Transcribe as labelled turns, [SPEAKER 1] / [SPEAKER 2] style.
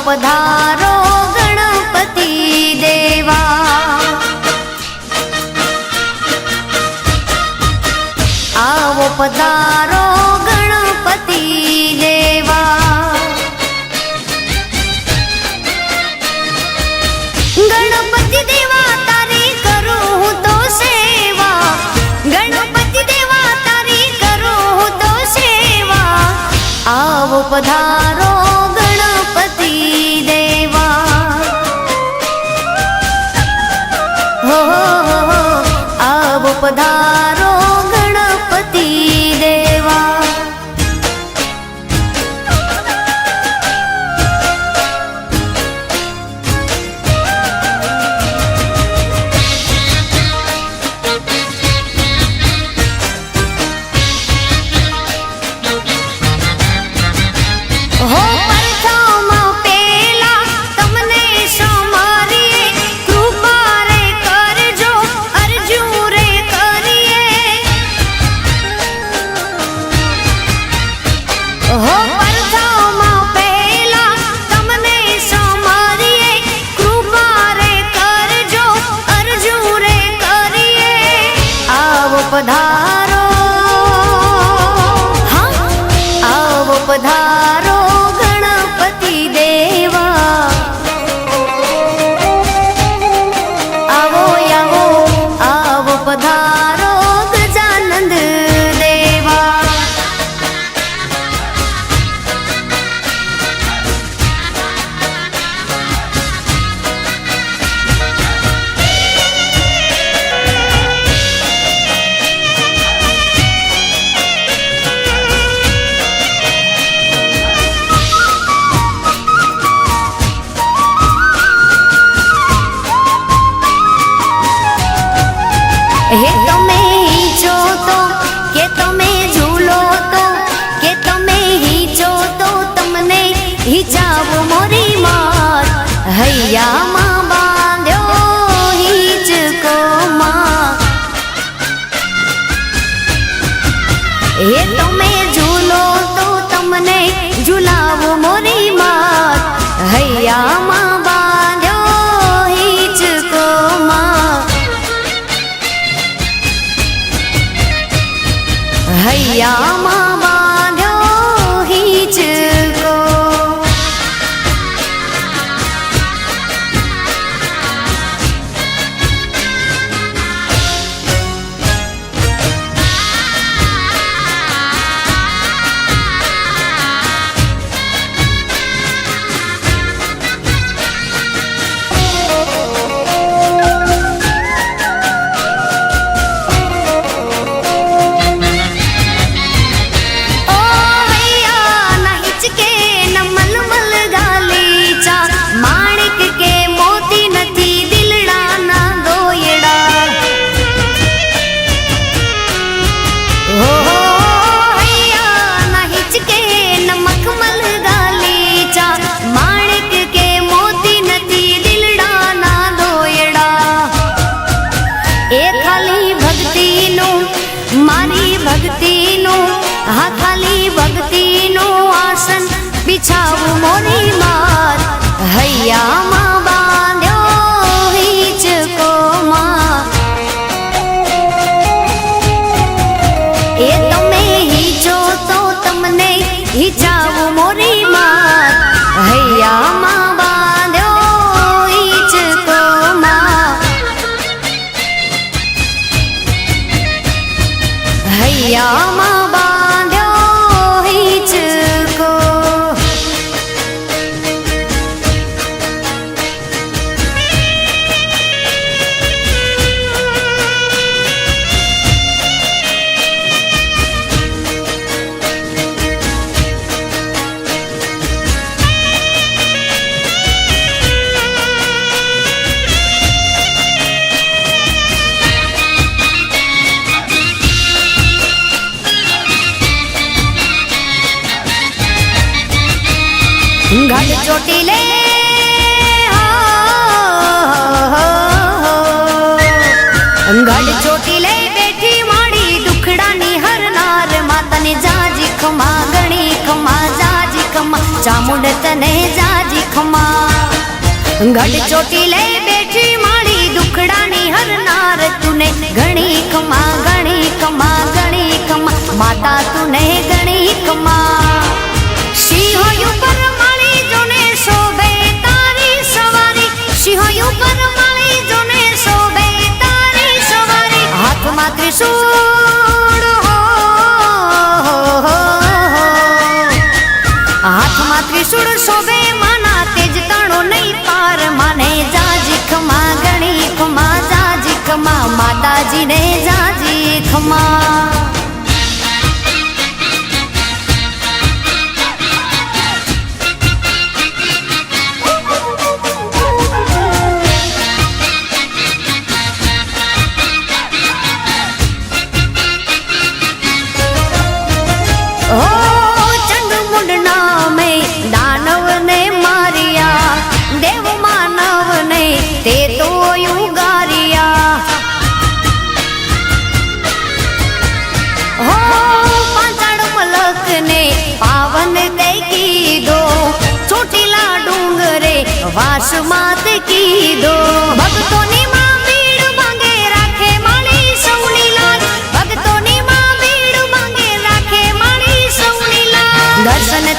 [SPEAKER 1] पधारो गणपति देवा। आवो पधारो गणपति देवा। गणपति देवा तारी करूं हूं तो सेवा। गणपति देवा तारी करूं हूं तो सेवा। आवो पधारो गणपति देवा। हो आवो पधारो गणपति देवा। हो परथामा पेला तमने समारिए कृपा रे करजो अर्जू रे करिए। हो परथामा पेला तमने समारिए कृपा रे करजो अर्जू रे करिए। आवो पधारो हाँ आवो पधारो गणपति देवा। आवो आवो आवो पधारो गजानंद देवा। हे तमे हीचो तो के तमे झूलो तो के तमे हीचो तो तमने हीचावो मोरी मात। हैया मां बांध्यो हीचको मां। हे तमे झूलो तो तमने झूलावो मोरी मात। हैया मां बांध्यो हीचको मां। हैया मां बांध्यो हीचको। હા ખાલી ભક્તિનું આસન બિછાવું મોરી માત। હૈયામાં બાંધ્યો હિંચકો માં। એ તમે હિંચો તો તમને હિંચાવું મોરી માત। હૈયામાં બાંધ્યો હિંચકો માં। હૈયામાં घट ચોટીલે घट ચોટીલે બેઠી માડી દુખડાની હરનાર માતાને જાજી ખમા ગણી ખમા જાજી ખમા ચામુંડ તને જાજી ખમા। ગઢ ચોટીલે બેઠી માડી દુખડાની હરનાર તુને ઘણી કમા ઘણી કમા ઘણી કમા માતા તુને ઘણી કમા સિંહો ઉપર માળી જોને શોભે તારી સવારી સિંહો ઉપર માળી જોને શોભે તારી સવારી હાથમાં ત્રિશૂળ હાથમાં ત્રિશૂળ શોભે માના તેજ તાણો નહીં પાર માને જાજી ખમા ગણી ખમા જાજી ખમા માતાજીને જાજી ખમા તે તો યુગારિયા હો પાંચાળ મલક ને પાવન તે કીધો ચોટીલા ડુંગરે વાસ માત કીધો ભક્તોની માં ભીડ માંગે રાખે માળી સૌની લાજ ભક્તોની માં ભીડ માંગે રાખે માળી સૌની લાજ દર્શન